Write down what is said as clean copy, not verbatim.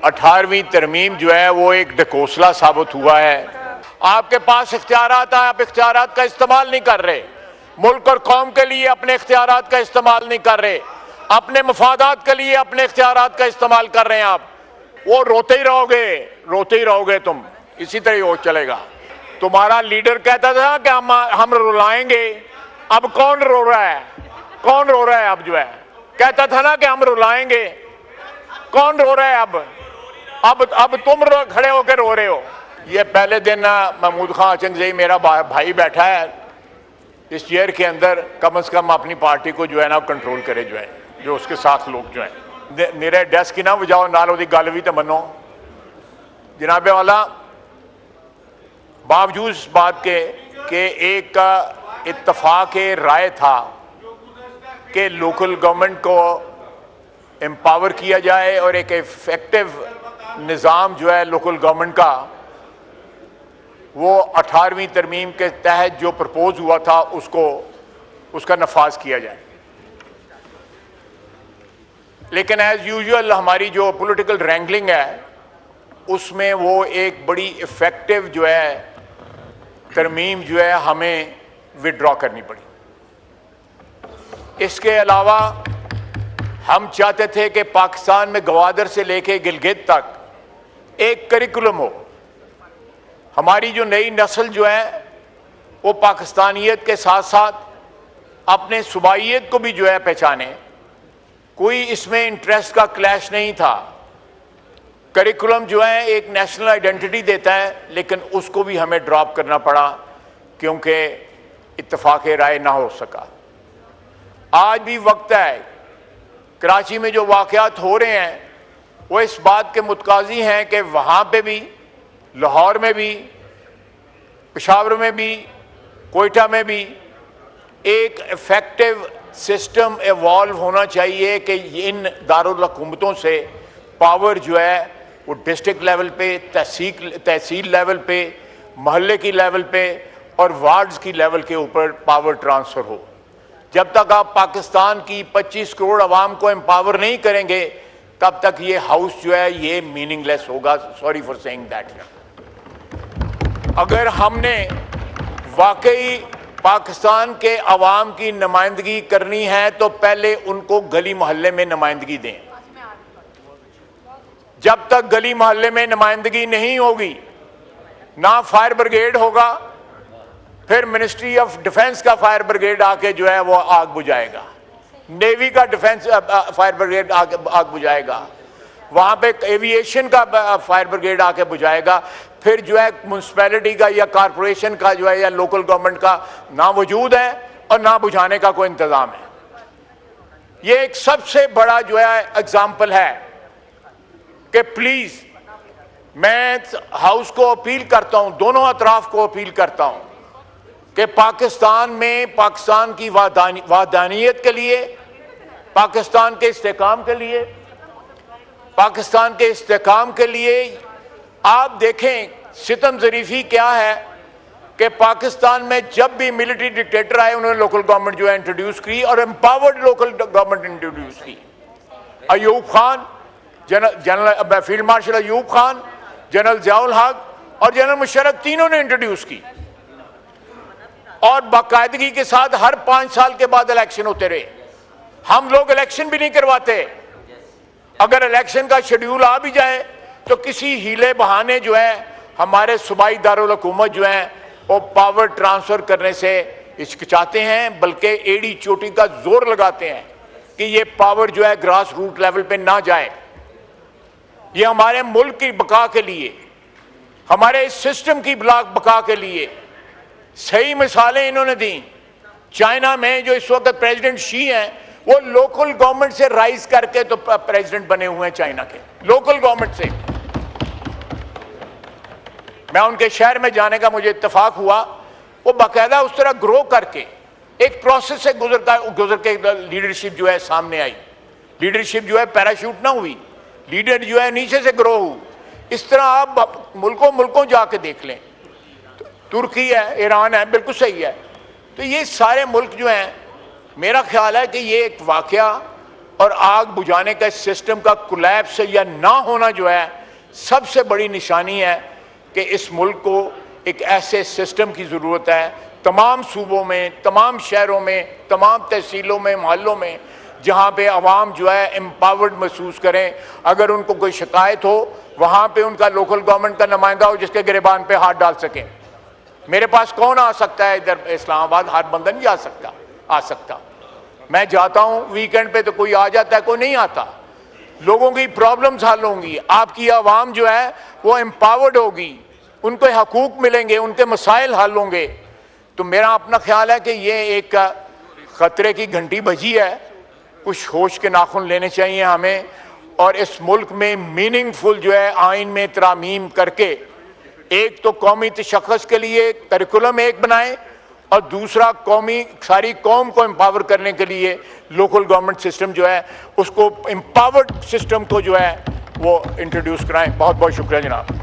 18वीं तरमीम जो है वो एक ढकोसला साबित हुआ है। आपके पास इख्तियारात हैं, आप इख्तियारात का इस्तेमाल नहीं कर रहे। मुल्क और कौम के लिए अपने इख्तियारात का इस्तेमाल नहीं कर रहे, अपने मफादात के लिए अपने इख्तियारात का इस्तेमाल कर रहे हैं। आप वो रोते ही रहोगे तुम, इसी तरह हो चलेगा। तुम्हारा लीडर कहता था कि हम रुलाएंगे, अब कौन रो रहा है? कौन रो रहा है अब? जो है कहता था ना कि हम रुलाएंगे, कौन रो रहा है अब तुम खड़े होकर रो रहे हो। ये पहले दिन महमूद खां अचंगज़ई मेरा भाई बैठा है इस चेयर के अंदर, कम से कम अपनी पार्टी को जो है ना कंट्रोल करे, जो है जो उसके साथ लोग जो है मेरे डेस्क की ना बजाओ नाल ओदी गल भी तो मनो। जनाबे वाला, बावजूद इस बात के एक इत्तफाक राय था कि लोकल गवर्नमेंट को एम्पावर किया जाए और एक इफेक्टिव निज़ाम जो है लोकल गवर्नमेंट का, वो 18वीं तरमीम के तहत जो प्रपोज हुआ था उसका नफाज किया जाए। लेकिन एज यूजुअल हमारी जो पॉलिटिकल रैंगलिंग है उसमें वो एक बड़ी इफेक्टिव जो है तरमीम जो है हमें विड्रॉ करनी पड़ी। इसके अलावा हम चाहते थे कि पाकिस्तान में गवादर से लेके गिलगित तक एक करिकुलम हो। हमारी जो नई नस्ल जो है वो पाकिस्तानियत के साथ साथ अपने सूबाइयत को भी जो है पहचाने। कोई इसमें इंटरेस्ट का क्लैश नहीं था। करिकुलम जो है एक नेशनल आइडेंटिटी देता है, लेकिन उसको भी हमें ड्रॉप करना पड़ा क्योंकि इत्तफाक राय ना हो सका। आज भी वक्त है, कराची में जो वाक़यात हो रहे हैं वो इस बात के मुतकाज़ी हैं कि वहाँ पे भी, लाहौर में भी, पेशावर में भी, कोयटा में भी एक इफेक्टिव सिस्टम इवॉल्व होना चाहिए कि इन दारुल हुकूमतों से पावर जो है वो डिस्ट्रिक्ट लेवल पे, तहसील लेवल पे, महल्ले की लेवल पे और वार्ड्स की लेवल के ऊपर पावर ट्रांसफ़र हो। जब तक आप पाकिस्तान की 25 करोड़ आवाम को एम्पावर नहीं करेंगे तब तक ये हाउस जो है ये मीनिंगलेस होगा। Sorry for saying that. अगर हमने वाकई पाकिस्तान के अवाम की नुमाइंदगी करनी है तो पहले उनको गली मोहल्ले में नुमाइंदगी दें। जब तक गली मोहल्ले में नुमाइंदगी नहीं होगी, ना फायर ब्रिगेड होगा, फिर मिनिस्ट्री ऑफ डिफेंस का फायर ब्रिगेड आके जो है वो आग बुझाएगा, नेवी का डिफेंस फायर ब्रिगेड आके आग बुझाएगा, वहां पे एविएशन का फायर ब्रिगेड आके बुझाएगा, फिर जो है म्यूनसिपैलिटी का या कारपोरेशन का जो है या लोकल गवर्नमेंट का ना वजूद है और ना बुझाने का कोई इंतजाम है। ये एक सबसे बड़ा जो है एग्जाम्पल है कि प्लीज मैं हाउस को अपील करता हूं, दोनों अतराफ को अपील करता हूं कि पाकिस्तान में पाकिस्तान की वादानियत के लिए, पाकिस्तान के इस्तेकाम के लिए, पाकिस्तान के इस्तेकाम के लिए आप देखें सितम ज़रीफ़ी क्या है कि पाकिस्तान में जब भी मिलिट्री डिक्टेटर आए उन्होंने लोकल गवर्नमेंट जो है इंट्रोड्यूस की और एम्पावर्ड लोकल गवर्नमेंट इंट्रोड्यूस की। Ayub Khan, general field marshal Ayub Khan, general Ziaul हक और जनरल मुशर्रफ तीनों ने इंट्रोड्यूस की और बाकायदगी के साथ हर 5 साल के बाद इलेक्शन होते रहे। हम लोग इलेक्शन भी नहीं करवाते। अगर इलेक्शन का शेड्यूल आ भी जाए तो किसी हीले बहाने जो है हमारे सूबाई दारुल हुकूमत जो है वो पावर ट्रांसफर करने से हिचकिचाते हैं, बल्कि एड़ी चोटी का जोर लगाते हैं कि ये पावर जो है ग्रास रूट लेवल पे ना जाए। ये हमारे मुल्क की बका के लिए, हमारे इस सिस्टम की बका के लिए सही मिसालें इन्होंने दी। चाइना में जो इस वक्त प्रेसिडेंट शी हैं वो लोकल गवर्नमेंट से राइज करके तो प्रेसिडेंट बने हुए हैं चाइना के, लोकल गवर्नमेंट से। मैं उनके शहर में जाने का मुझे इत्तेफाक हुआ, वो बाकायदा उस तरह ग्रो करके एक प्रोसेस से गुजर के लीडरशिप जो है सामने आई। लीडरशिप जो है पैराशूट ना हुई, लीडर जो है नीचे से ग्रो हुई। इस तरह आप मुल्कों जाके देख लें, तुर्की है, ईरान है, बिल्कुल सही है। तो ये सारे मुल्क जो हैं, मेरा ख्याल है कि ये एक वाकया और आग बुझाने का सिस्टम का कोलैप्स या ना होना जो है सबसे बड़ी निशानी है कि इस मुल्क को एक ऐसे सिस्टम की ज़रूरत है, तमाम सूबों में, तमाम शहरों में, तमाम तहसीलों में, मोहल्लों में, जहाँ पे आवाम जो है एम्पावर्ड महसूस करें। अगर उनको कोई शिकायत हो वहाँ पे उनका लोकल गवर्नमेंट का नुमाइंदा हो जिसके गिरबान पे हाथ डाल सकें। मेरे पास कौन आ सकता है इधर इस्लामाबाद? हर बंदा नहीं आ सकता। मैं जाता हूँ वीकेंड पे तो कोई आ जाता है, कोई नहीं आता। लोगों की प्रॉब्लम्स हल होंगी, आपकी आवाम जो है वो एम्पावर्ड होगी, उनको हकूक मिलेंगे, उनके मसाइल हल होंगे। तो मेरा अपना ख्याल है कि ये एक ख़तरे की घंटी बजी है। कुछ होश के नाखून लेने चाहिए हमें, और इस मुल्क में मीनिंगफुल जो है आइन में तरामीम करके एक तो कौमी तशख़्ख़ुस के लिए करिकुलम एक बनाएं, और दूसरा सारी कौम को एम्पावर करने के लिए लोकल गवर्नमेंट सिस्टम जो है उसको एम्पावर्ड सिस्टम को जो है वो इंट्रोड्यूस कराएं। बहुत बहुत शुक्रिया जनाब।